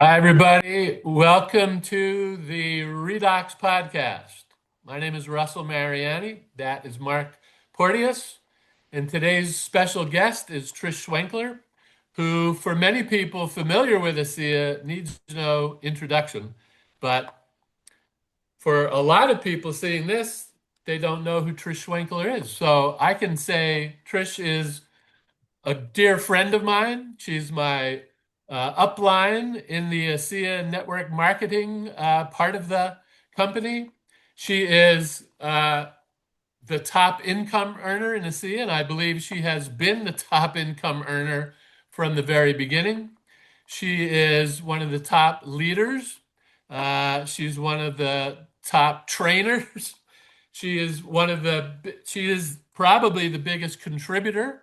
Hi, everybody. Welcome to the Redox podcast. My name is Russell Mariani. That is Mark Porteous. And today's special guest is Trish Schwenkler, who, for many people familiar with ASEA, needs no introduction. But for a lot of people seeing this, they don't know who Trish Schwenkler is. So I can say Trish is a dear friend of mine. She's my upline in the ASEA Network Marketing part of the company. She is the top income earner in ASEA, and I believe she has been the top income earner from the very beginning. She is one of the top leaders. She's one of the top trainers. She is probably the biggest contributor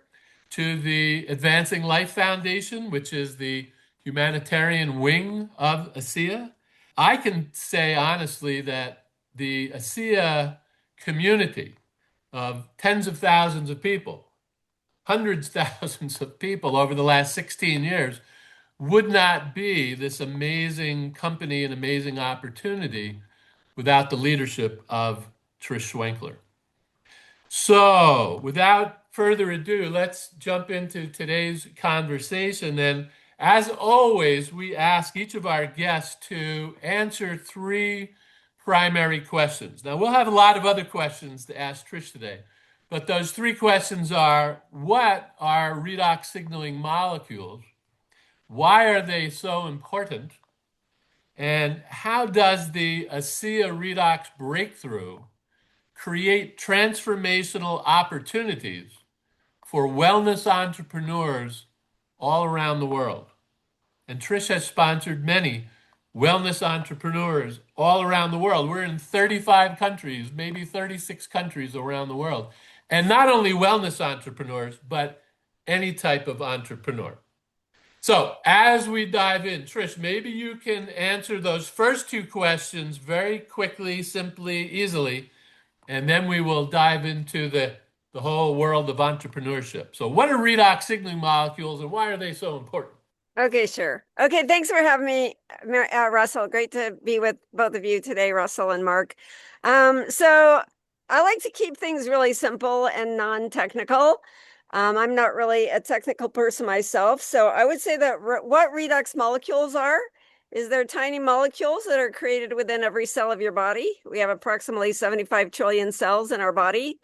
to the Advancing Life Foundation, which is the humanitarian wing of ASEA. I can say honestly that the ASEA community of tens of thousands of people, hundreds of thousands of people over the last 16 years would not be this amazing company and amazing opportunity without the leadership of Trish Schwenkler. So, without further ado, let's jump into today's conversation. And as always, we ask each of our guests to answer three primary questions. Now, we'll have a lot of other questions to ask Trish today, but those three questions are: what are redox signaling molecules? Why are they so important? And how does the ASEA redox breakthrough create transformational opportunities for wellness entrepreneurs all around the world? And Trish has sponsored many wellness entrepreneurs all around the world. We're in 35 countries, maybe 36 countries around the world. And not only wellness entrepreneurs, but any type of entrepreneur. So, as we dive in, Trish, maybe you can answer those first two questions very quickly, simply, easily, and then we will dive into the whole world of entrepreneurship. So, what are redox signaling molecules and why are they so important? Okay, sure. Okay, thanks for having me, Russell. Great to be with both of you today, Russell and Mark. So I like to keep things really simple and non-technical. I'm not really a technical person myself, so I would say that what redox molecules are is they're tiny molecules that are created within every cell of your body. We have approximately 75 trillion cells in our body.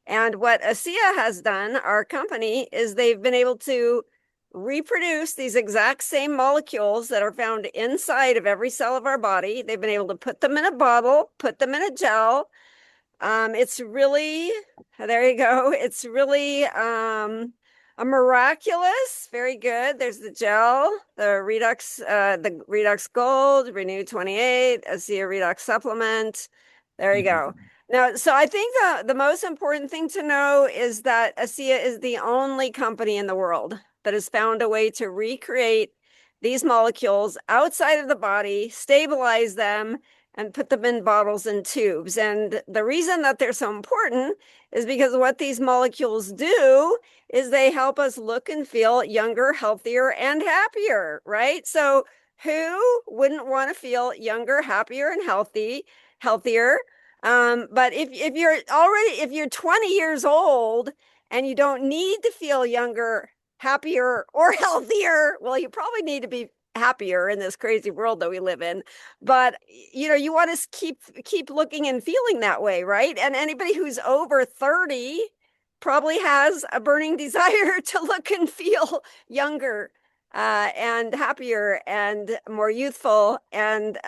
And what ASEA has done, our company, is they've been able to reproduce these exact same molecules that are found inside of every cell of our body. They've been able to put them in a bottle, put them in a gel. It's really, there you go. It's really a miraculous, very good. There's the gel, the Redox Gold, Renew 28, ASEA Redox Supplement. There you go. Now, so I think the most important thing to know is that ASEA is the only company in the world that has found a way to recreate these molecules outside of the body, stabilize them, and put them in bottles and tubes. And the reason that they're so important is because what these molecules do is they help us look and feel younger, healthier, and happier, right? So who wouldn't want to feel younger, happier, and healthier? But if you're 20 years old and you don't need to feel younger, happier, or healthier, well, you probably need to be happier in this crazy world that we live in. But you want to keep looking and feeling that way, right? And anybody who's over 30 probably has a burning desire to look and feel younger and happier and more youthful. And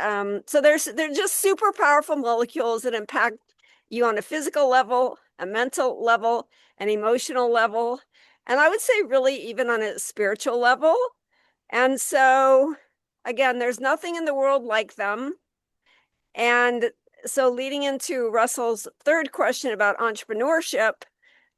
so they're just super powerful molecules that impact you on a physical level, a mental level, an emotional level, and I would say really even on a spiritual level. And so, again, there's nothing in the world like them. And so, leading into Russell's third question about entrepreneurship.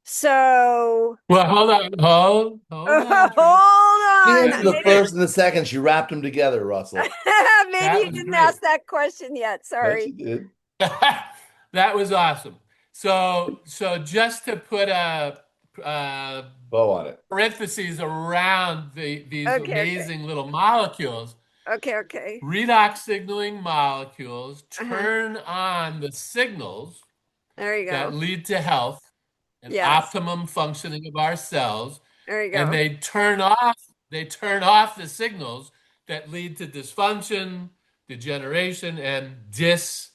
So, Well, hold on, Trish. hold She on. answered the Maybe, Trish, first and the second. She wrapped them together, Russell. maybe that you was didn't great. ask that question yet. Yes, Sorry. she did. That was awesome. So just to put a Bow on it. parentheses around these Okay, okay. amazing little molecules, Okay. Redox signaling molecules Uh-huh. turn on the signals There you that go. lead to health and Yes. optimum functioning of our cells, There you and go. they turn off the signals that lead to dysfunction, degeneration, and dis-ease.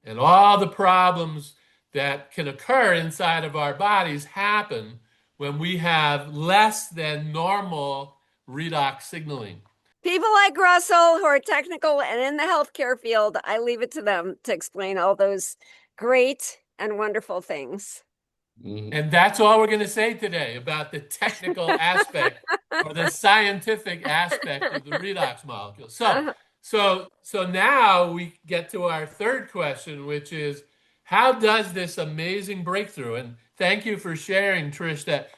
And all the problems that can occur inside of our bodies happen when we have less than normal redox signaling. People like Russell who are technical and in the healthcare field, I leave it to them to explain all those great and wonderful things. Mhm. And that's all we're going to say today about the technical aspect or the scientific aspect of the redox molecule. So, Uh-huh. so now we get to our third question, which is how does this amazing breakthrough, and thank you for sharing, Trish, that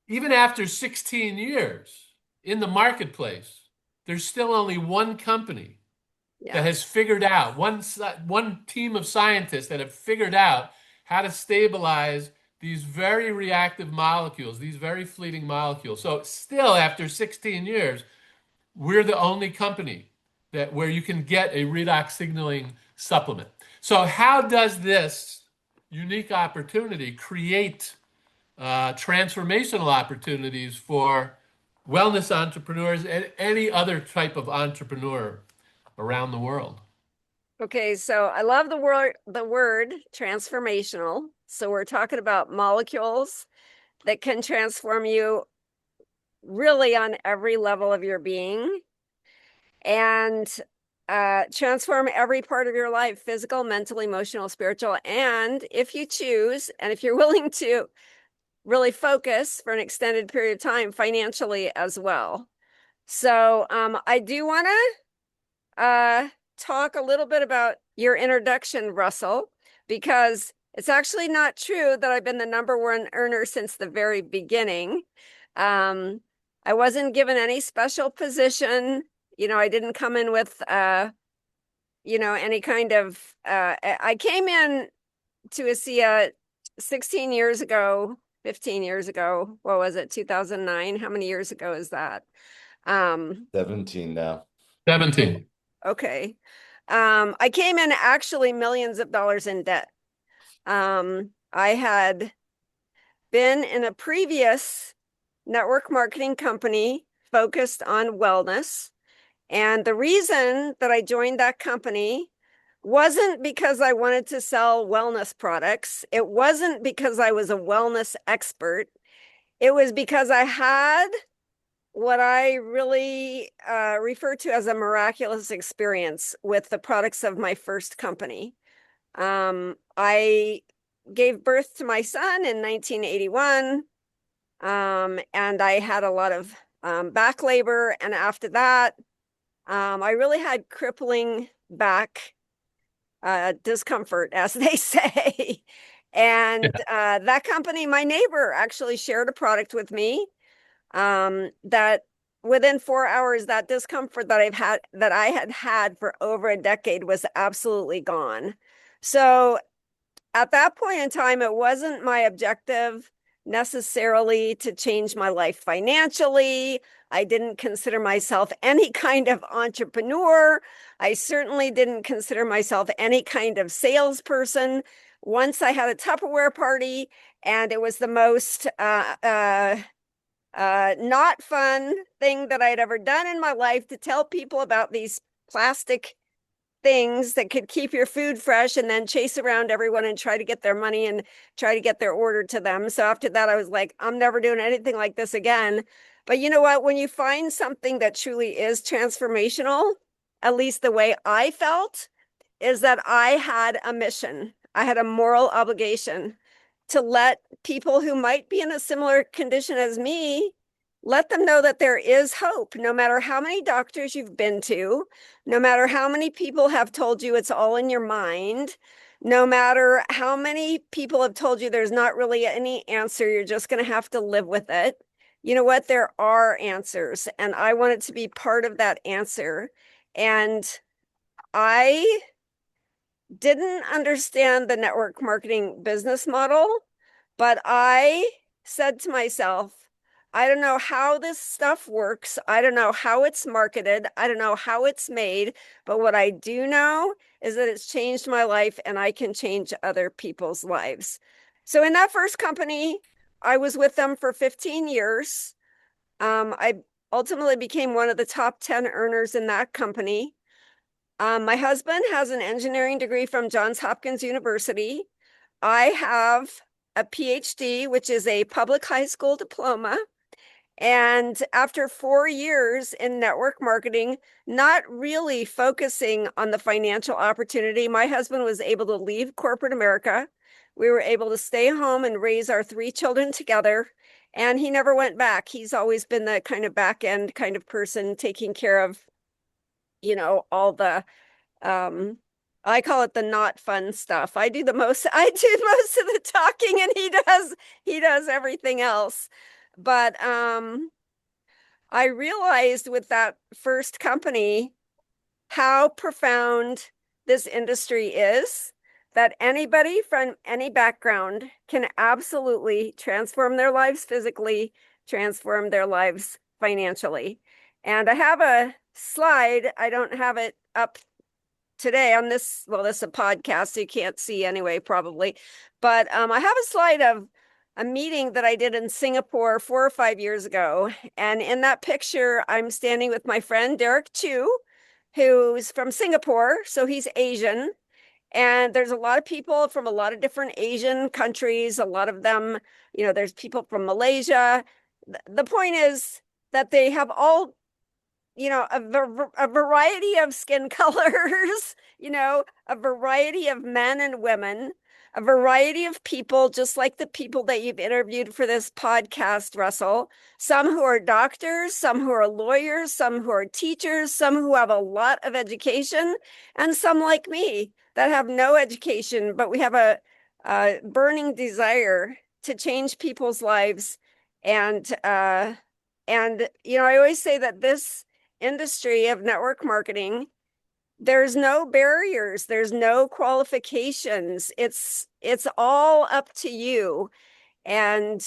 even after 16 years in the marketplace, there's still only one company that Yeah. has figured out one team of scientists that have figured out how to stabilize these very reactive molecules, these very fleeting molecules. So still after 16 years, we're the only company that where you can get a redox signaling supplement. So how does this unique opportunity create transformational opportunities for wellness entrepreneurs and any other type of entrepreneur around the world? Okay, so I love the word transformational. So we're talking about molecules that can transform you really on every level of your being and transform every part of your life, physical, mental, emotional, spiritual, and if you choose and if you're willing to really focus for an extended period of time, financially as well. So I do want to talk a little bit about your introduction, Russell, because it's actually not true that I've been the number one earner since the very beginning. Um, I wasn't given any special position. I didn't come in with, any kind of, I came in to ASEA 16 years ago, 15 years ago. What was it? 2009. How many years ago is that? 17 now. 17. Okay. I came in actually millions of dollars in debt. I had been in a previous network marketing company focused on wellness. And the reason that I joined that company wasn't because I wanted to sell wellness products. It wasn't because I was a wellness expert. It was because I had what I really refer to as a miraculous experience with the products of my first company. I gave birth to my son in 1981, and I had a lot of back labor. And after that, I really had crippling back discomfort, as they say. And that company, my neighbor actually shared a product with me that within 4 hours, that discomfort that I had had for over a decade was absolutely gone. So at that point in time, it wasn't my objective necessarily to change my life financially. I didn't consider myself any kind of entrepreneur. I certainly didn't consider myself any kind of salesperson. Once I had a Tupperware party, and it was the most not fun thing that I'd ever done in my life to tell people about these plastic things that could keep your food fresh and then chase around everyone and try to get their money and try to get their order to them. So after that, I was like, I'm never doing anything like this again. But you know what? When you find something that truly is transformational, at least the way I felt, is that I had a mission. I had a moral obligation to let people who might be in a similar condition as me, let them know that there is hope, no matter how many doctors you've been to, no matter how many people have told you it's all in your mind, no matter how many people have told you there's not really any answer, you're just going to have to live with it. You know what? There are answers, and I wanted to be part of that answer. And I didn't understand the network marketing business model, but I said to myself, I don't know how this stuff works. I don't know how it's marketed. I don't know how it's made. But what I do know is that it's changed my life and I can change other people's lives. So in that first company, I was with them for 15 years. I ultimately became one of the top 10 earners in that company. My husband has an engineering degree from Johns Hopkins University. I have a PhD, which is a public high school diploma. And after 4 years in network marketing, not really focusing on the financial opportunity, my husband was able to leave corporate America. We were able to stay home and raise our 3 children together. And he never went back. He's always been the kind of back end kind of person taking care of, all the, I call it the not fun stuff. I do most of the talking and he does everything else. But I realized with that first company how profound this industry is, that anybody from any background can absolutely transform their lives physically, transform their lives financially. And I have a slide. I don't have it up today on this. Well, this is a podcast, so you can't see anyway, probably. But I have a slide of a meeting that I did in Singapore 4 or 5 years ago. And in that picture, I'm standing with my friend Derek Chu, who's from Singapore. So he's Asian. And there's a lot of people from a lot of different Asian countries. A lot of them, there's people from Malaysia. The point is that they have all, a variety of skin colors, a variety of men and women, a variety of people, just like the people that you've interviewed for this podcast, Russell. Some who are doctors, some who are lawyers, some who are teachers, some who have a lot of education, and some like me that have no education, but we have a burning desire to change people's lives. And I always say that this industry of network marketing, there's no barriers, there's no qualifications. It's all up to you. And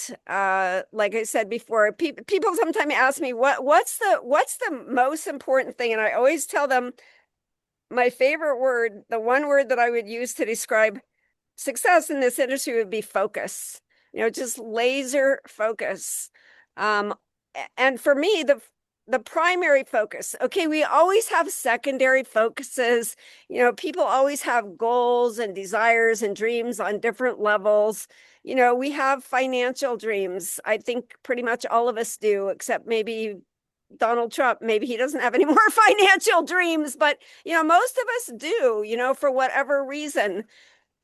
like I said before, people sometimes ask me what's the most important thing, and I always tell them my favorite word, the one word that I would use to describe success in this industry would be focus. Just laser focus. And for me, the primary focus, okay, we always have secondary focuses. People always have goals and desires and dreams on different levels. We have financial dreams. I think pretty much all of us do, except maybe Donald Trump. Maybe he doesn't have any more financial dreams, but most of us do, for whatever reason,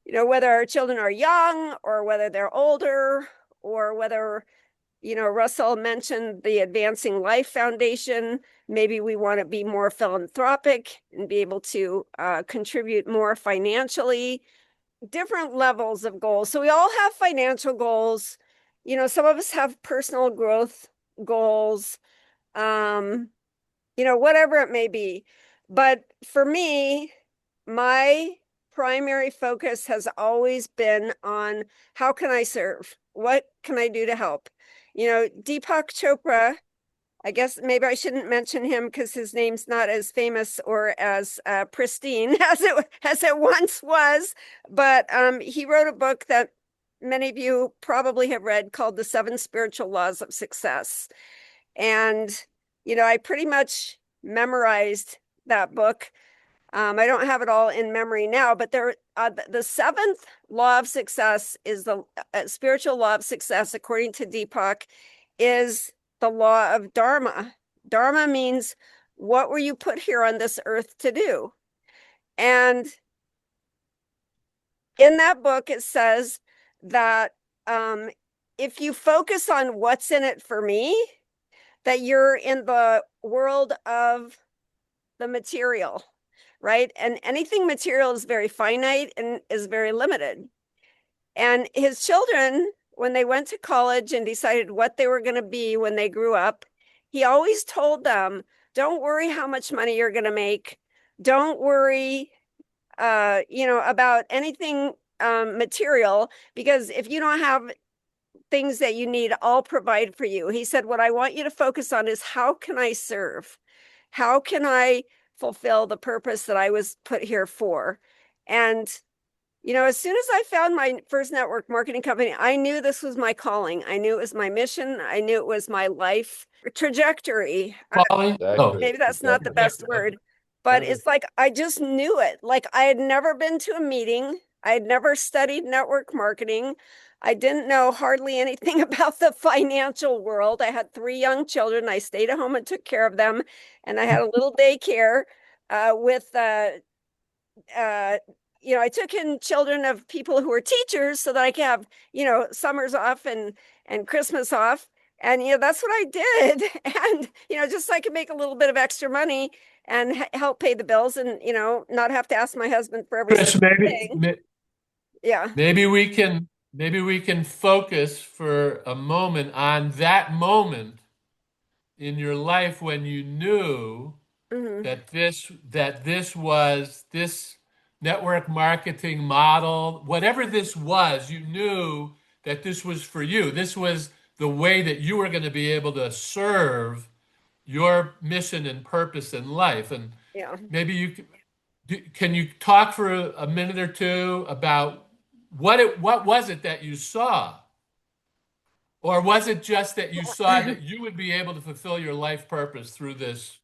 whether our children are young or whether they're older, or whether, Russell mentioned the Advancing Life Foundation. Maybe we want to be more philanthropic and be able to contribute more financially. Different levels of goals. So we all have financial goals. Some of us have personal growth goals, whatever it may be. But for me, my primary focus has always been on how can I serve? What can I do to help? Deepak Chopra, I guess maybe I shouldn't mention him because his name's not as famous or as pristine as it once was. But he wrote a book that many of you probably have read called The 7 Spiritual Laws of Success. And, I pretty much memorized that book. I don't have it all in memory now, but the 7th law of success is the spiritual law of success, according to Deepak, is the law of Dharma. Dharma means, what were you put here on this earth to do? And in that book, it says that if you focus on what's in it for me, that you're in the world of the material, right? And anything material is very finite and is very limited. And his children, when they went to college and decided what they were going to be when they grew up, he always told them, don't worry how much money you're going to make. Don't worry, about anything material, because if you don't have things that you need, I'll provide for you. He said, what I want you to focus on is how can I serve? How can I fulfill the purpose that I was put here for? And as soon as I found my first network marketing company, I knew this was my calling. I knew it was my mission. I knew it was my life trajectory. Calling? Oh, Maybe that's not the best word, but it's like I just knew it. Like I had never been to a meeting. I had never studied network marketing. I didn't know hardly anything about the financial world. I had 3 young children. I stayed at home and took care of them. And I had a little daycare with I took in children of people who were teachers so that I could have, summers off and Christmas off. And, that's what I did. And, just so I could make a little bit of extra money and help pay the bills and, not have to ask my husband for every Trish, single thing. Yeah. maybe we can focus for a moment on that moment in your life when you knew Mm-hmm. this network marketing model, whatever this was, you knew that this was for you. This was the way that you were going to be able to serve your mission and purpose in life. And Yeah. maybe can you talk for a minute or two about what was it that you saw? Or was it just that you saw that you would be able to fulfill your life purpose through this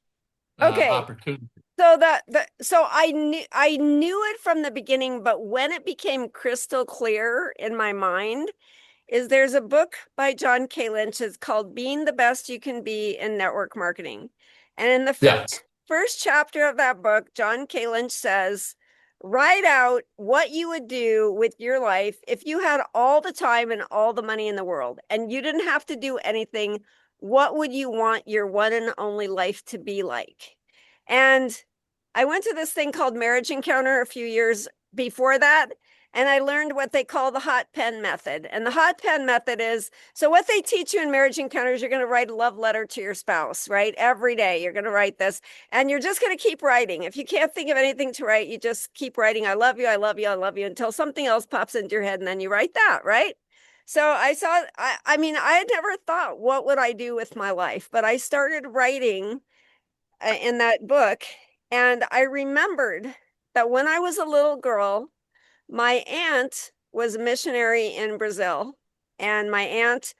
Okay. opportunity? So I knew it from the beginning, but when it became crystal clear in my mind, there's a book by John K. Lynch. It's called Being the Best You Can Be in Network Marketing. And in the Yeah. first chapter of that book, John K. Lynch says, write out what you would do with your life if you had all the time and all the money in the world and you didn't have to do anything. What would you want your one and only life to be like? And I went to this thing called Marriage Encounter a few years before that, and I learned what they call the hot pen method. And the hot pen method is, so what they teach you in Marriage Encounters, you're going to write a love letter to your spouse, right? Every day you're going to write this, and you're just going to keep writing. If you can't think of anything to write, you just keep writing, I love you, I love you, I love you, until something else pops into your head, and then you write that, right? So I mean, I had never thought, what would I do with my life? But I started writing in that book. And I remembered that when I was a little girl, my aunt was a missionary in Brazil. And my aunt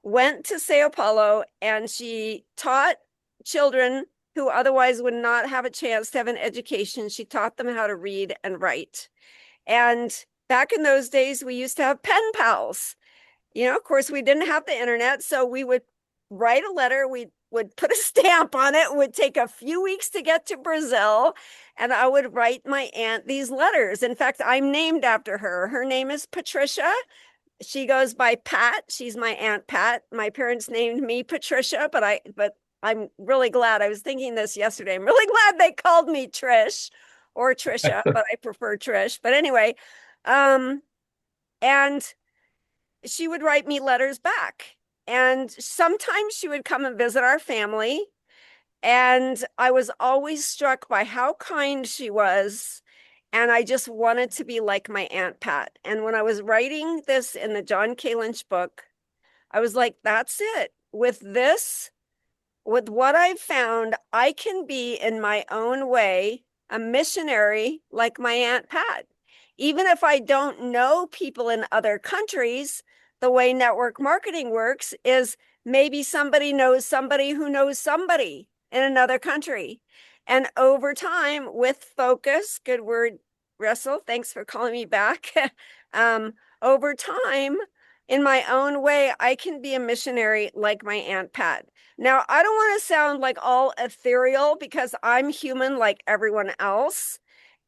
went to Sao Paulo and she taught children who otherwise would not have a chance to have an education. She taught them how to read and write. And back in those days, we used to have pen pals. Of course, we didn't have the internet, so we would write a letter. We would put a stamp on it. It would take a few weeks to get to Brazil, and I would write my aunt these letters. In fact, I'm named after her. Her name is Patricia. She goes by Pat. She's my Aunt Pat. My parents named me Patricia, but I'm really glad. I was thinking this yesterday. I'm really glad they called me Trish or Trisha, but I prefer Trish. But anyway, and she would write me letters back. And sometimes she would come and visit our family. And I was always struck by how kind she was. And I just wanted to be like my Aunt Pat. And when I was writing this in the John K. Lynch book, I was like, that's it. With what I've found, I can be in my own way a missionary like my Aunt Pat. Even if I don't know people in other countries, the way network marketing works is maybe somebody knows somebody who knows somebody in another country. And over time, with focus, good word, Russell, thanks for calling me back. Over time, in my own way, I can be a missionary like my Aunt Pat. Now, I don't want to sound like all ethereal because I'm human like everyone else.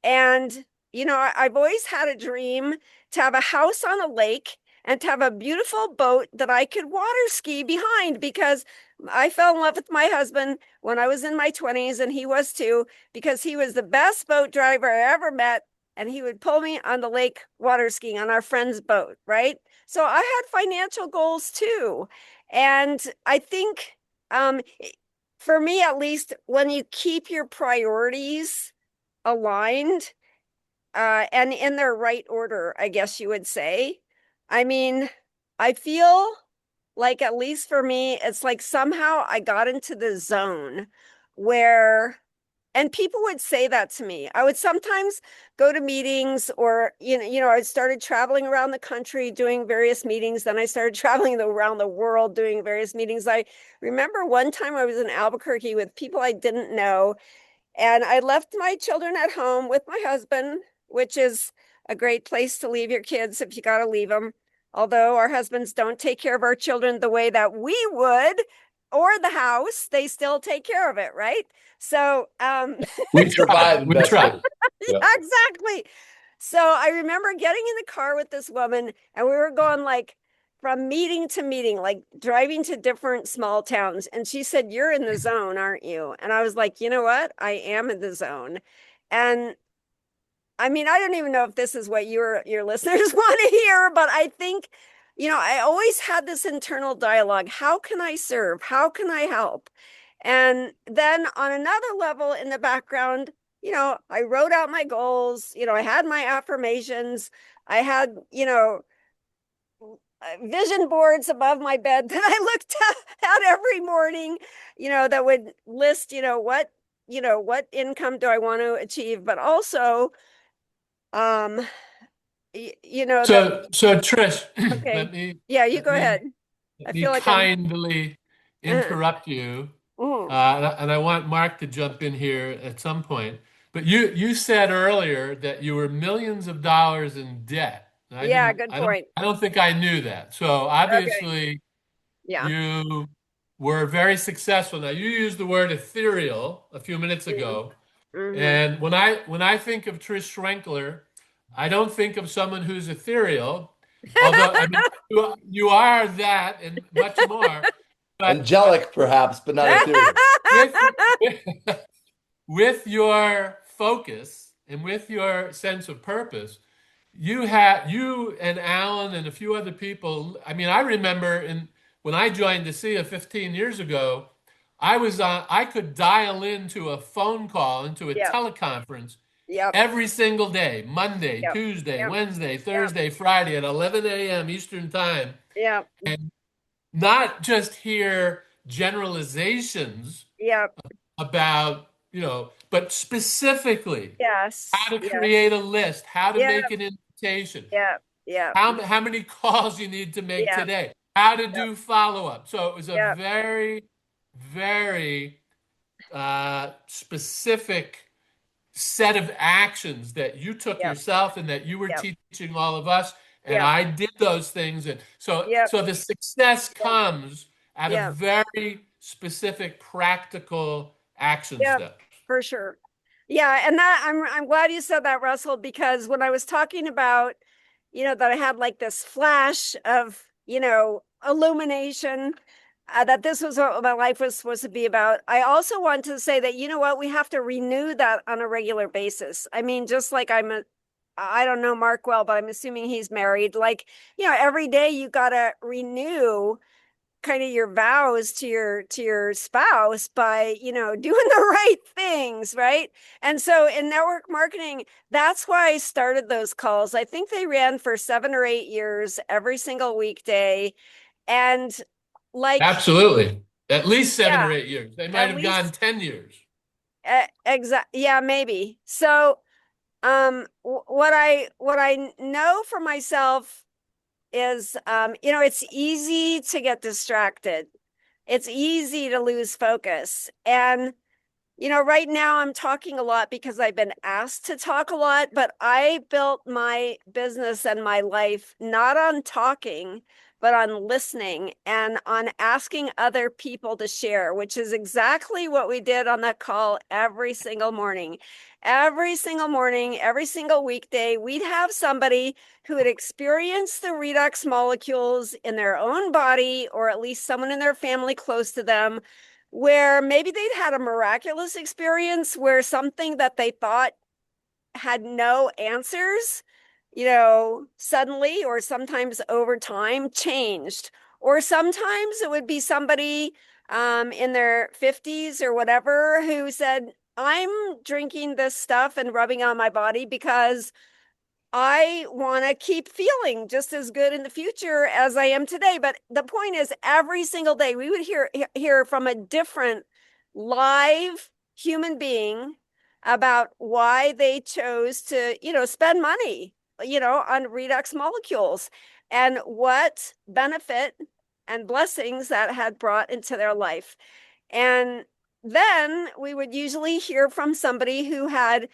And, I've always had a dream to have a house on a lake and to have a beautiful boat that I could water ski behind because I fell in love with my husband when I was in my 20s and he was too, because he was the best boat driver I ever met. And he would pull me on the lake water skiing on our friend's boat, right? So I had financial goals too. And I think for me, at least, when you keep your priorities aligned and in their right order, I guess you would say. I mean, I feel like, at least for me, it's like somehow I got into the zone where, and people would say that to me. I would sometimes go to meetings, or I started traveling around the country doing various meetings. Then I started traveling around the world doing various meetings. I remember one time I was in Albuquerque with people I didn't know, and I left my children at home with my husband, which is a great place to leave your kids if you got to leave them. Although our husbands don't take care of our children the way that we would, or the house, they still take care of it, right? So, We We survive try. and We best try. way. yeah, Yeah. exactly. So I remember getting in the car with this woman, and we were going like from meeting to meeting, like driving to different small towns. And she said, "You're in the zone, aren't you?" And I was like, "You know what? I am in the zone." And I mean, I don't even know if this is what your listeners want to hear, but I think, I always had this internal dialogue. How can I serve? How can I help? And then on another level in the background, I wrote out my goals, I had my affirmations, I had, vision boards above my bed that I looked at every morning, that would list, what income do I want to achieve, but also, um, that, So Trish, okay. let me Yeah, you let go me ahead. let I me feel like I'm, kindly uh, interrupt you, mm, and I want Mark to jump in here at some point. But you said earlier that you were millions of dollars in debt. And yeah, good point. I don't think I knew that. So Okay. obviously Yeah. you were very successful. Now you used the word ethereal a few minutes ago. Mm-hmm. And when I think of Trish Schwenkler, I don't think of someone who's ethereal, although I mean you are that and much more. But Angelic, perhaps, but not ethereal. with with your focus and with your sense of purpose, you and Alan and a few other people. I mean, I remember when I joined ASEA 15 years ago, I could dial into a phone call, into a Yep. teleconference Yep. every single day, Monday, Yep. Tuesday, Yep. Wednesday, Yep. Thursday, Friday at 11 a.m. Eastern Time, Yep. and not just hear generalizations Yep. about, but specifically Yes. how to Yes. create a list, how to Yep. make an invitation, Yep. Yep. how many calls you need to make Yep. today, how to Yep. do follow up. So it was a Yep. very, very specific set of actions that you took Yep. yourself and that you were Yep. teaching all of us. And Yep. I did those things. And so, Yep. so the success Yep. comes out of Yep. very specific, practical action Yep. steps. For sure. Yeah, and that I'm glad you said that, Russell, because when I was talking about, that I had like this flash of, illumination, that this was what my life was supposed to be about. I also want to say that, what, we have to renew that on a regular basis. I mean, just like I don't know Mark well, but I'm assuming he's married. Like, every day you gotta renew kind of your vows to your spouse by doing the right things, right? And so in network marketing, that's why I started those calls. I think they ran for 7 or 8 years every single weekday. And like, Absolutely. At least seven yeah, or 8 years. They might at have gone least 10 years. yeah, maybe. So what I know for myself is, it's easy to get distracted. It's easy to lose focus. And, right now I'm talking a lot because I've been asked to talk a lot, but I built my business and my life not on talking, but on listening and on asking other people to share, which is exactly what we did on that call every single morning. Every single morning, every single weekday, we'd have somebody who had experienced the redox molecules in their own body, or at least someone in their family close to them, where maybe they'd had a miraculous experience where something that they thought had no answers, suddenly or sometimes over time changed. Or sometimes it would be somebody in their 50s or whatever who said, I'm drinking this stuff and rubbing on my body because I want to keep feeling just as good in the future as I am today. But the point is, every single day we would hear from a different live human being about why they chose to, spend money, on Redox molecules and what benefit and blessings that had brought into their life. And then we would usually hear from somebody who had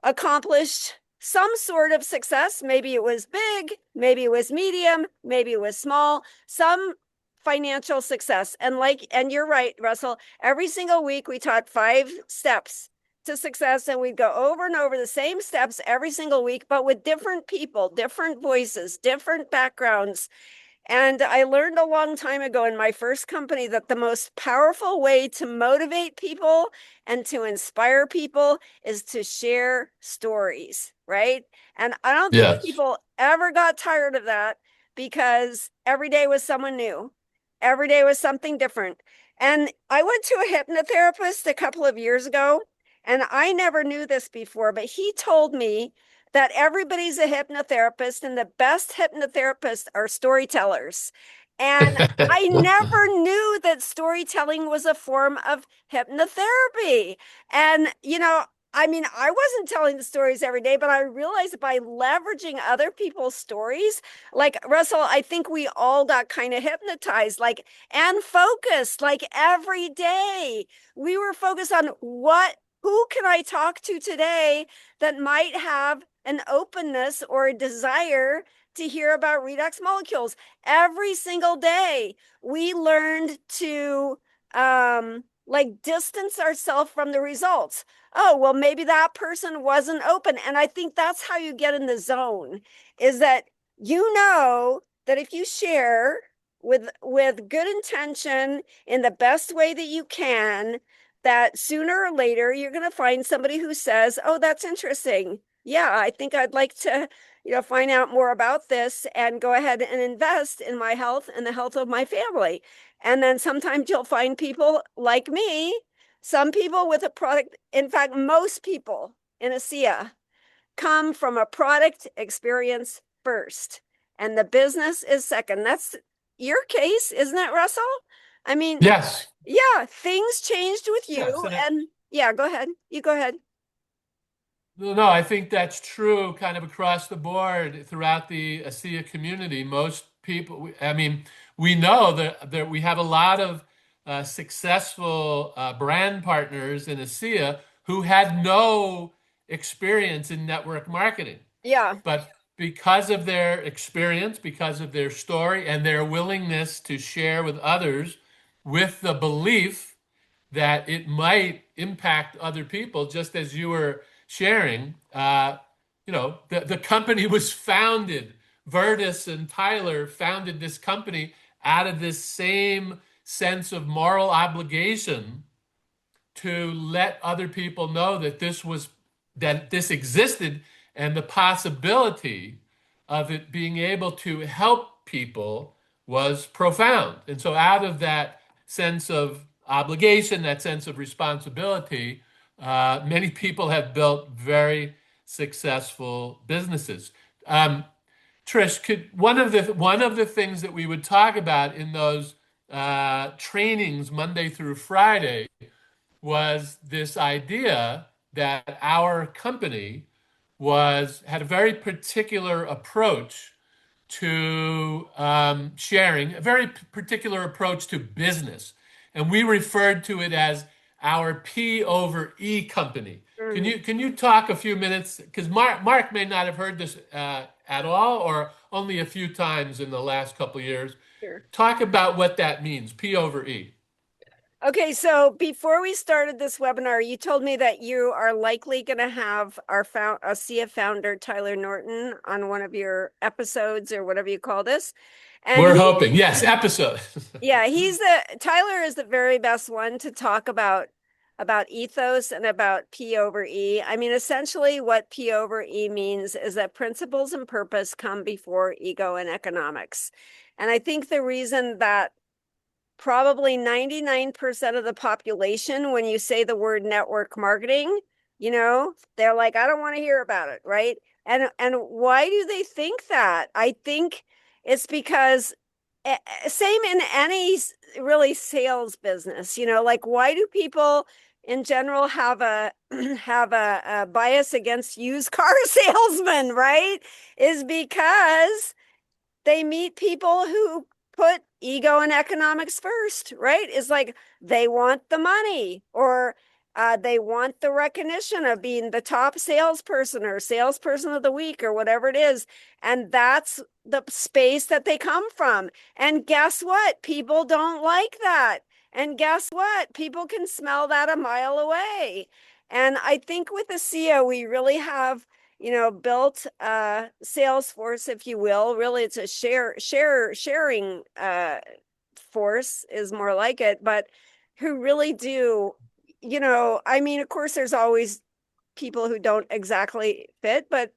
accomplished some sort of success. Maybe it was big, maybe it was medium, maybe it was small, some financial success. And you're right, Russell, every single week we taught 5 steps to success, and we'd go over and over the same steps every single week, but with different people, different voices, different backgrounds. And I learned a long time ago in my first company that the most powerful way to motivate people and to inspire people is to share stories, right? And I don't think Yes. people ever got tired of that, because every day was someone new. Every day was something different. And I went to a hypnotherapist a couple of years ago, and I never knew this before, but he told me that everybody's a hypnotherapist, and the best hypnotherapists are storytellers. And I never knew that storytelling was a form of hypnotherapy. And, I wasn't telling the stories every day, but I realized by leveraging other people's stories, like Russell, I think we all got kind of hypnotized, and focused, every day. We were focused on who can I talk to today that might have an openness or a desire to hear about redox molecules. Every single day we learned to distance ourselves from the results. Oh, well, maybe that person wasn't open. And I think that's how you get in the zone, is that that if you share with good intention in the best way that you can, that sooner or later you're going to find somebody who says, oh, that's interesting. Yeah, I think I'd like to, find out more about this and go ahead and invest in my health and the health of my family. And then sometimes you'll find people like me, some people with a product. In fact, most people in ASEA come from a product experience first, and the business is second. That's your case, isn't it, Russell? I mean, Yes. yeah, things changed with you. Yes. And yeah, go ahead. You go ahead. No, I think that's true kind of across the board throughout the ASEA community. Most people, we know that we have a lot of successful brand partners in ASEA who had no experience in network marketing. Yeah. But because of their experience, because of their story, and their willingness to share with others with the belief that it might impact other people, just as you were sharing. The company was founded. Vertus and Tyler founded this company out of this same sense of moral obligation to let other people know that this existed, and the possibility of it being able to help people was profound. And so out of that sense of obligation, that sense of responsibility, many people have built very successful businesses. Trish, one of the things that we would talk about in those trainings Monday through Friday was this idea that our company had a very particular approach to sharing, a very particular approach to business, and we referred to it as our P over E company. Can you talk a few minutes? Because Mark may not have heard this at all, or only a few times in the last couple of years. Sure. Talk about what that means, P over E. Okay, so before we started this webinar, you told me that you are likely going to have our ASEA founder, Tyler Norton, on one of your episodes or whatever you call this. And We're hoping, yes, episode. yeah, Tyler is the very best one to talk about ethos and about P over E. I mean, essentially what P over E means is that principles and purpose come before ego and economics. And I think the reason that probably 99% of the population, when you say the word network marketing, they're like, I don't want to hear about it, right? And why do they think that? I think it's because same in any really sales business, like why do people in general have a have a bias against used car salesmen, right? Is because they meet people who put ego and economics first, right? It's like they want the money, or they want the recognition of being the top salesperson or salesperson of the week or whatever it is. And that's the space that they come from. And guess what? People don't like that. And guess what? People can smell that a mile away. And I think with ASEA, we really have built a sales force, if you will. Really, it's a sharing force is more like it, but who really do, I mean, of course, there's always people who don't exactly fit, but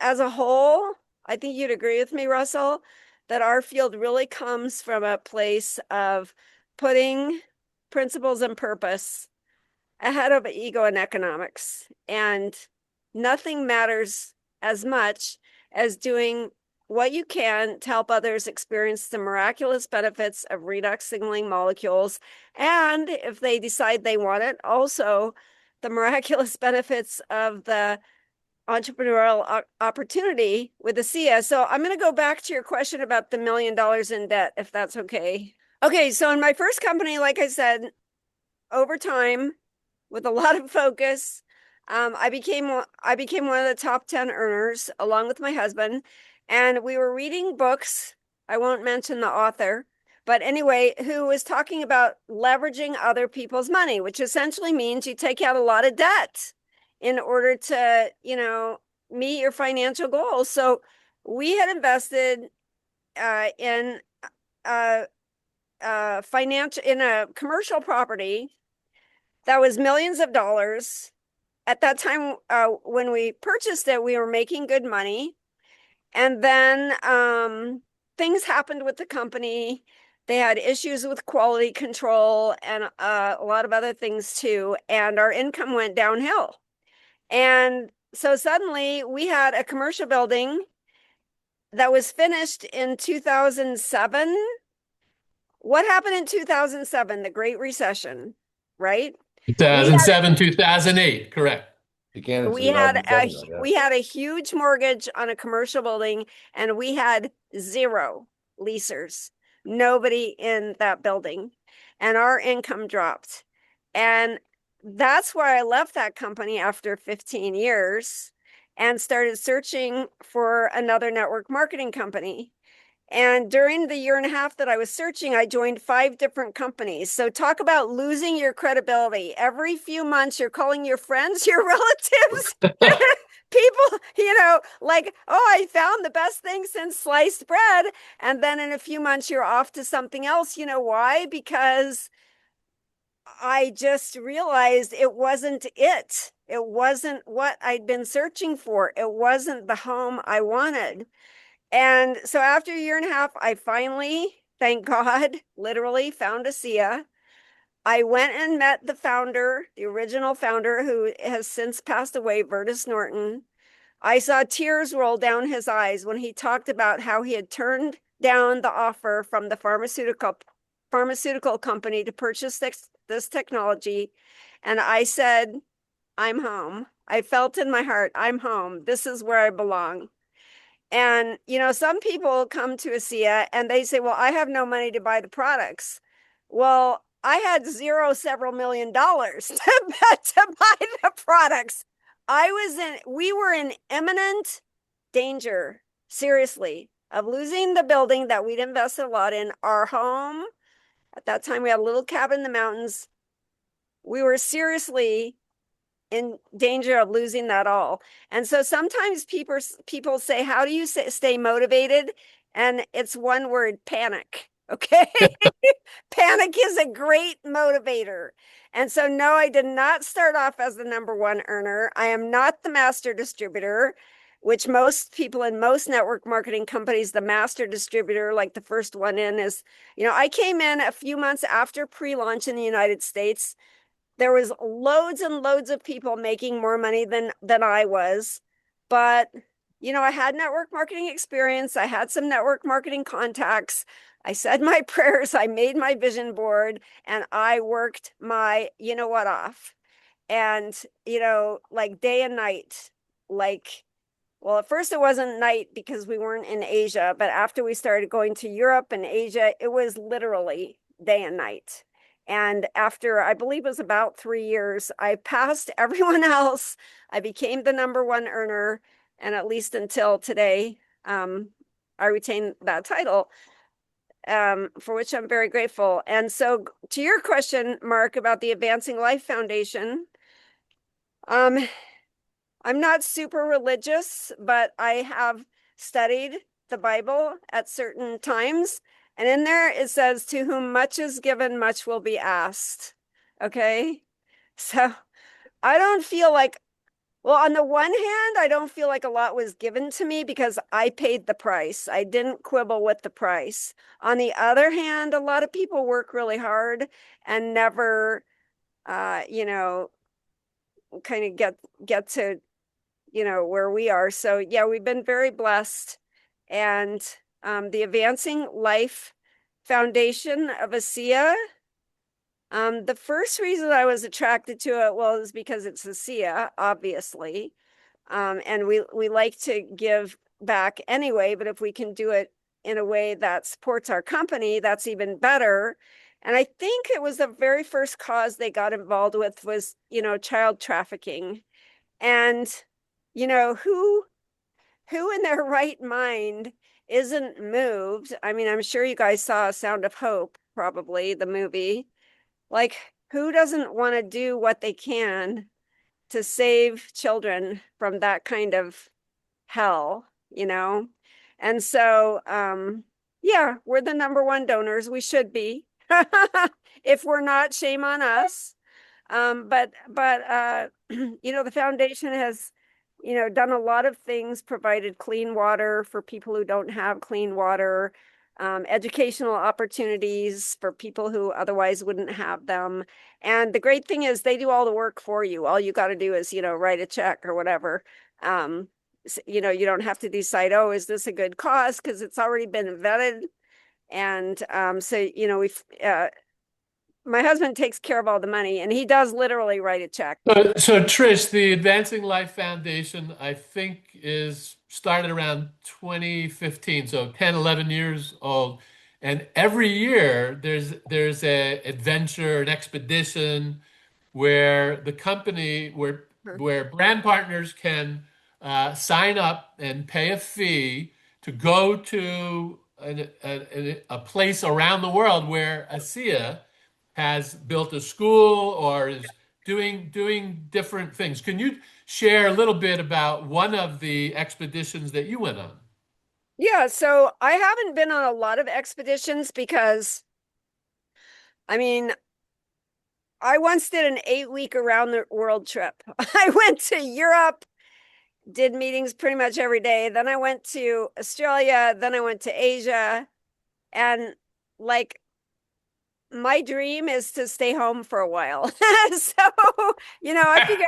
as a whole, I think you'd agree with me, Russell, that our field really comes from a place of putting principles and purpose ahead of ego and economics. And nothing matters as much as doing what you can to help others experience the miraculous benefits of redox signaling molecules. And if they decide they want it, also the miraculous benefits of the entrepreneurial opportunity with ASEA. So I'm going to go back to your question about the $1 million in debt, if that's okay. Okay, so in my first company, like I said, over time, with a lot of focus, I became one of the top 10 earners along with my husband, and we were reading books. I won't mention the author, but anyway, who was talking about leveraging other people's money, which essentially means you take out a lot of debt in order to, meet your financial goals. So we had invested in a commercial property that was millions of dollars. At that time, when we purchased it, we were making good money. And then things happened with the company. They had issues with quality control and a lot of other things too. And our income went downhill. And so suddenly we had a commercial building that was finished in 2007. What happened in 2007? The Great Recession, right? 2007, 2008, correct. Began in We had 2007, yeah. we had a huge mortgage on a commercial building, and we had 0 leasers, nobody in that building, and our income dropped. And that's why I left that company after 15 years and started searching for another network marketing company. And during the 1.5 years that I was searching, I joined 5 different companies. So talk about losing your credibility. Every few months, you're calling your friends, your relatives, people, like, oh, I found the best thing since sliced bread. And then in a few months, you're off to something else. You know why? Because I just realized it wasn't it. It wasn't what I'd been searching for. It wasn't the home I wanted. And so after 1.5 years, I finally, thank God, literally found ASEA. I went and met the founder, the original founder, who has since passed away, Vertus Norton. I saw tears roll down his eyes when he talked about how he had turned down the offer from the pharmaceutical company to purchase this technology. And I said, I'm home. I felt in my heart, I'm home. This is where I belong. And, some people come to ASEA and they say, well, I have no money to buy the products. Well, I had several million dollars to buy the products. We were in imminent danger, seriously, of losing the building that we'd invested a lot in, our home. At that time, we had a little cabin in the mountains. We were seriously in danger of losing that all. And so sometimes people say, how do you stay motivated? And it's one word: panic. Okay. Panic is a great motivator. And so, no, I did not start off as the #1 earner. I am not the master distributor, which most people in most network marketing companies, the master distributor, like the first one in, is, I came in a few months after pre-launch in the United States. There was loads and loads of people making more money than I was, but I had network marketing experience. I had some network marketing contacts. I said my prayers. I made my vision board, and I worked my, off. And, like day and night, like, well, at first it wasn't night because we weren't in Asia, but after we started going to Europe and Asia, it was literally day and night. And after, I believe it was about 3 years, I passed everyone else. I became the number one earner. And at least until today, I retain that title, for which I'm very grateful. And so to your question, Mark, about the Advancing Life Foundation, um, I'm not super religious, but I have studied the Bible at certain times. And in there it says, to whom much is given, much will be asked. Okay. So I don't feel like, well, on the one hand, I don't feel like a lot was given to me because I paid the price. I didn't quibble with the price. On the other hand, a lot of people work really hard and never, kind of get to where we are. So yeah, we've been very blessed. And the Advancing Life Foundation of ASEA, the first reason I was attracted to it was because it's ASEA, obviously. And we like to give back anyway, but if we can do it in a way that supports our company, that's even better. And I think it was the very first cause they got involved with was, child trafficking. And who in their right mind isn't moved? I mean, I'm sure you guys saw Sound of Hope, probably the movie. Like, who doesn't want to do what they can to save children from that kind of hell? And so, yeah, we're the number one donors. We should be. If we're not, shame on us. But the foundation has, done a lot of things, provided clean water for people who don't have clean water, educational opportunities for people who otherwise wouldn't have them. And the great thing is they do all the work for you. All you got to do is, write a check or whatever. You don't have to decide, oh, is this a good cause? Because it's already been vetted. And so, we've, my husband takes care of all the money, and he does literally write a check. So Trish, the Advancing Life Foundation, I think, is started around 2015, so 10, 11 years old. And every year there's a adventure, an expedition where the company, where brand partners can sign up and pay a fee to go to a place around the world where ASEA has built a school or is doing different things. Can you share a little bit about one of the expeditions that you went on? Yeah, so I haven't been on a lot of expeditions because, I mean, I once did an 8-week around the world trip. I went to Europe, did meetings pretty much every day. Then I went to Australia. Then I went to Asia. And like, my dream is to stay home for a while. So, I figure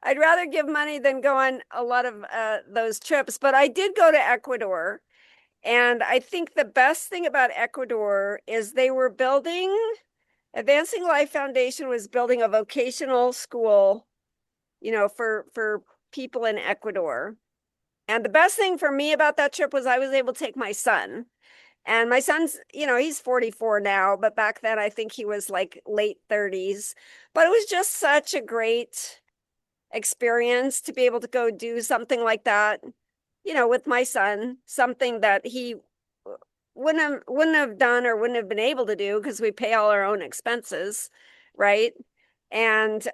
I'd rather give money than go on a lot of those trips. But I did go to Ecuador. And I think the best thing about Ecuador is they were building, Advancing Life Foundation was building a vocational school, for people in Ecuador. And the best thing for me about that trip was I was able to take my son. And my son's, he's 44 now, but back then I think he was like late 30s. But it was just such a great experience to be able to go do something like that, with my son, something that he wouldn't have done or wouldn't have been able to do because we pay all our own expenses, right? And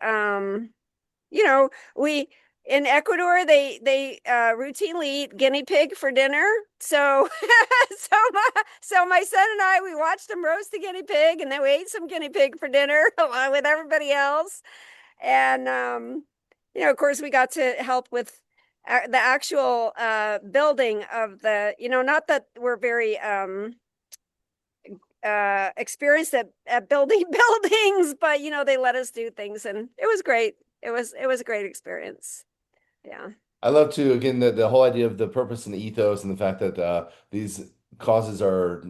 we in Ecuador they routinely eat guinea pig for dinner. So so my son and I, we watched them roast the guinea pig, and then we ate some guinea pig for dinner along with everybody else. And of course we got to help with the actual building of the, not that we're very experienced at building buildings, but they let us do things, and it was great. It was a great experience. Yeah. I love to, again, the whole idea of the purpose and the ethos and the fact that these causes are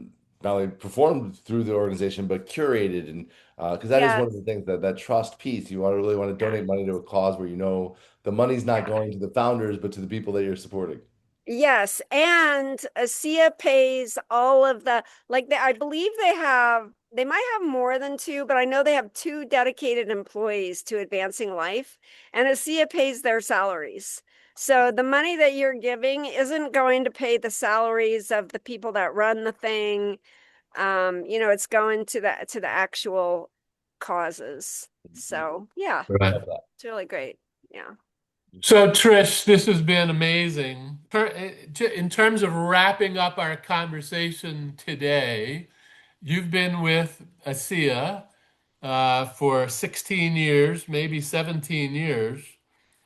not only performed through the organization, but curated. And because that is one of Yes. the things that trust piece, you want to really want to Yeah. donate money to a cause where you know the money's not Yeah. going to the founders, but to the people that you're supporting. Yes, and ASEA pays all of the I believe they might have more than two, but I know they have two dedicated employees to advancing life, and ASEA pays their salaries. So the money that you're giving isn't going to pay the salaries of the people that run the thing. It's going to the actual causes. So yeah, Right. Love that. it's really great. Yeah. So, Trish, this has been amazing. In terms of wrapping up our conversation today, you've been with ASEA for 16 years, maybe 17 years.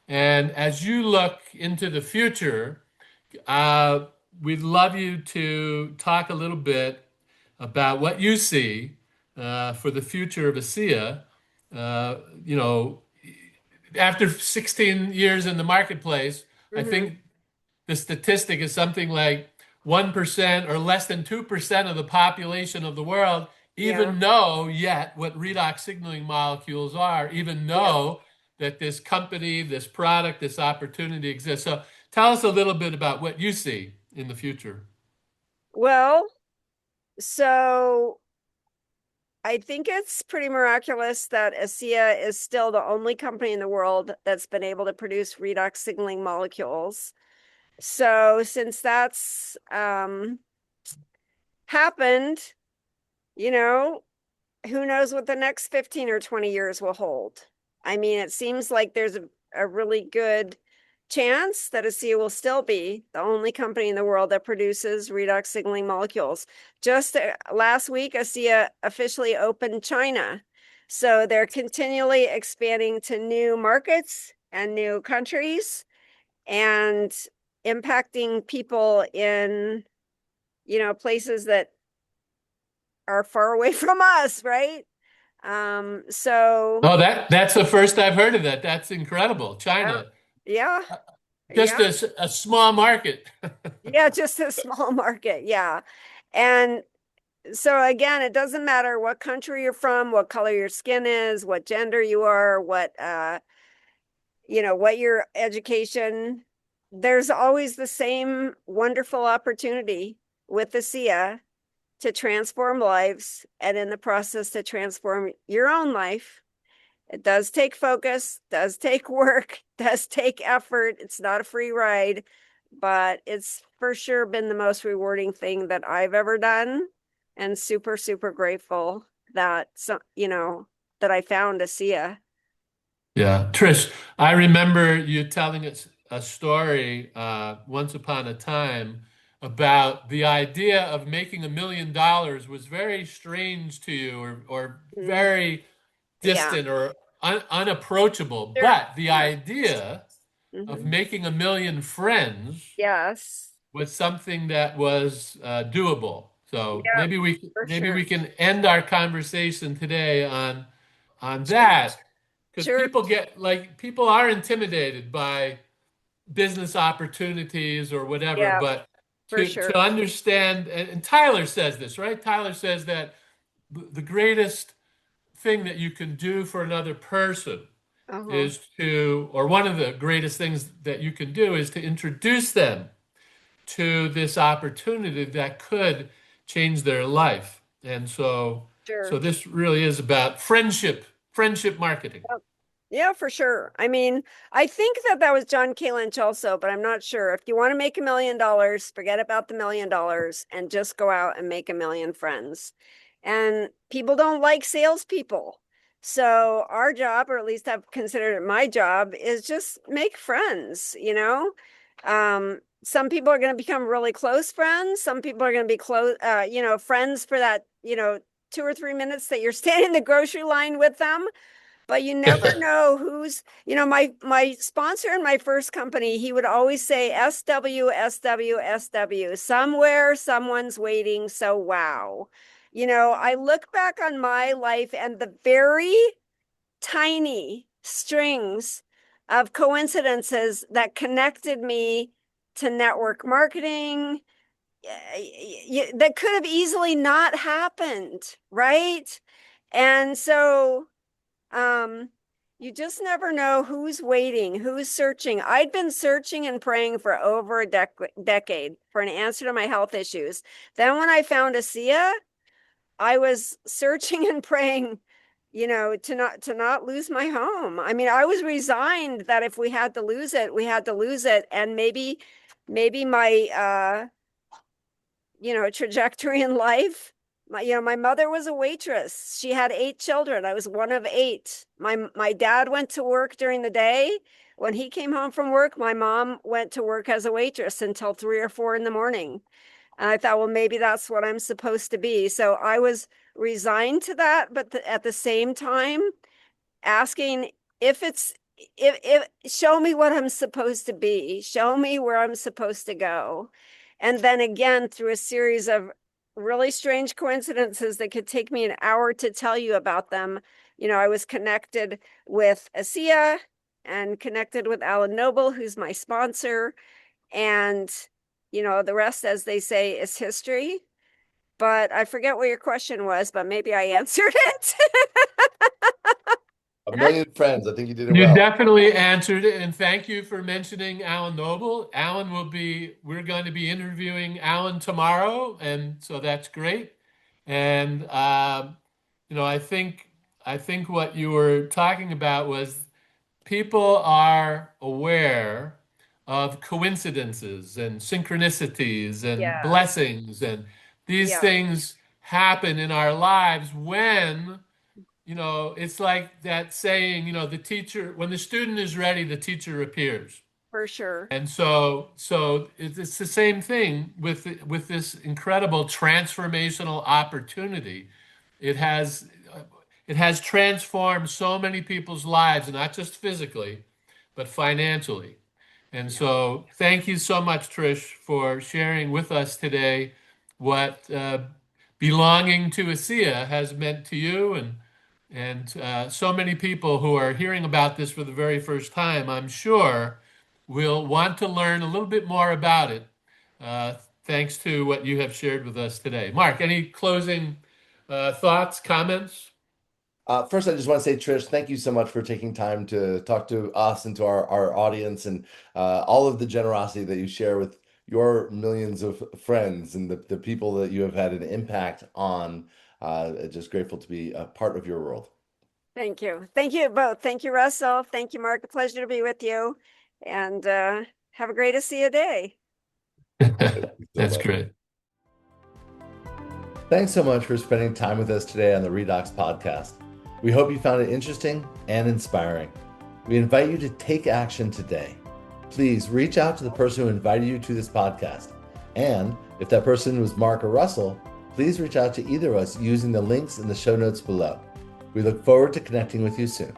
And as you look into the future, uh, we'd love you to talk a little bit about what you see for the future of ASEA. Uh, you know, after 16 years in the marketplace, I Hmm. think the statistic is something like 1% or less than 2% of the population of the world Yeah. even know yet what redox signaling molecules are, even Yep. know that this company, this product, this opportunity exists. So tell us a little bit about what you see in the future. Well, so I think it's pretty miraculous that ASEA is still the only company in the world that's been able to produce redox signaling molecules. So since that's happened, you know, who knows what the next 15 or 20 years will hold. I mean, it seems like there's a really good chance that ASEA will still be the only company in the world that produces redox signaling molecules. Just last week, ASEA officially opened China. So they're continually expanding to new markets and new countries and impacting people in, places that are far away from us, right? So Oh, that's the first I've heard of that. That's incredible. uh, China, yeah, just yeah, a small market. yeah, just a small market. Yeah. And so again, it doesn't matter what country you're from, what color your skin is, what gender you are, what your education, there's always the same wonderful opportunity with the SIA to transform lives and in the process to transform your own life. It does take focus, does take work, does take effort. It's not a free ride, but it's for sure been the most rewarding thing that I've ever done. And super, super grateful that that I found ASEA. Yeah, Trish, I remember you telling us a story once upon a time about the idea of making $1 million was very strange to you or Mm, very yeah, distant or unapproachable. sure, But the sure. idea of Hmm. making 1 million friends Yes. was something that was doable. So Yeah, for maybe sure. we can end our conversation today on that because Sure. people are intimidated by business opportunities or whatever, Yeah, but for to sure. understand, and Tyler says this, right? Tyler says that the greatest thing that you can do for another person Uh-huh. is or one of the greatest things that you can do is to introduce them to this opportunity that could change their life. And so Sure. this really is about friendship marketing. Yep. Yeah, for sure. I mean, I think that was John K. Lynch also, but I'm not sure. If you want to make $1 million, forget about the $1 million and just go out and make a million friends. And people don't like salespeople. So our job, or at least I've considered it my job, is just make friends. Some people are going to become really close friends. Some people are going to be friends for that, 2 or 3 minutes that you're standing in the grocery line with them, but you never know my sponsor in my first company, he would always say SW, SW, SW. Somewhere someone's waiting, so wow. I look back on my life and the very tiny strings of coincidences that connected me to network marketing that could have easily not happened, right? And so you just never know who's waiting, who's searching. I'd been searching and praying for over a decade for an answer to my health issues. Then when I found ASEA, I was searching and praying, to not lose my home. I mean, I was resigned that if we had to lose it, we had to lose it. And maybe my trajectory in life. My mother was a waitress. She had 8 children. I was one of 8. My dad went to work during the day. When he came home from work, my mom went to work as a waitress until 3 or 4 in the morning. And I thought, well, maybe that's what I'm supposed to be. So I was resigned to that, but at the same time, asking if show me what I'm supposed to be, show me where I'm supposed to go. And then again, through a series of really strange coincidences that could take me an hour to tell you about them, I was connected with ASEA and connected with Alan Noble, who's my sponsor. And, the rest, as they say, is history. But I forget what your question was, but maybe I answered it. A million friends. I think you did it You well. definitely answered it, and thank you for mentioning Alan Noble. We're going to be interviewing Alan tomorrow, and so that's great. And I think what you were talking about was people are aware of coincidences and synchronicities and Yes. blessings, and these Yeah, things happen in our lives when it's like that saying, when the student is ready, the teacher appears. for sure. And so it's the same thing with this incredible transformational opportunity. It has it has transformed so many people's lives, not just physically, but financially. And Yeah. so, thank you so much, Trish, for sharing with us today what belonging to ASEA has meant to you, and so many people who are hearing about this for the very first time, I'm sure, will want to learn a little bit more about it, uh, thanks to what you have shared with us today. Mark, any closing thoughts, comments? First, I just want to say, Trish, thank you so much for taking time to talk to us and to our audience, and all of the generosity that you share with your millions of friends and the people that you have had an impact on. Just grateful to be a part of your world. Thank you. Thank you both. Thank you, Russell. Thank you, Mark. A pleasure to be with you. And have a great ASEA day. Thank you so That's much. great. Thanks so much for spending time with us today on the Redox podcast. We hope you found it interesting and inspiring. We invite you to take action today. Please reach out to the person who invited you to this podcast. And if that person was Mark or Russell, please reach out to either of us using the links in the show notes below. We look forward to connecting with you soon.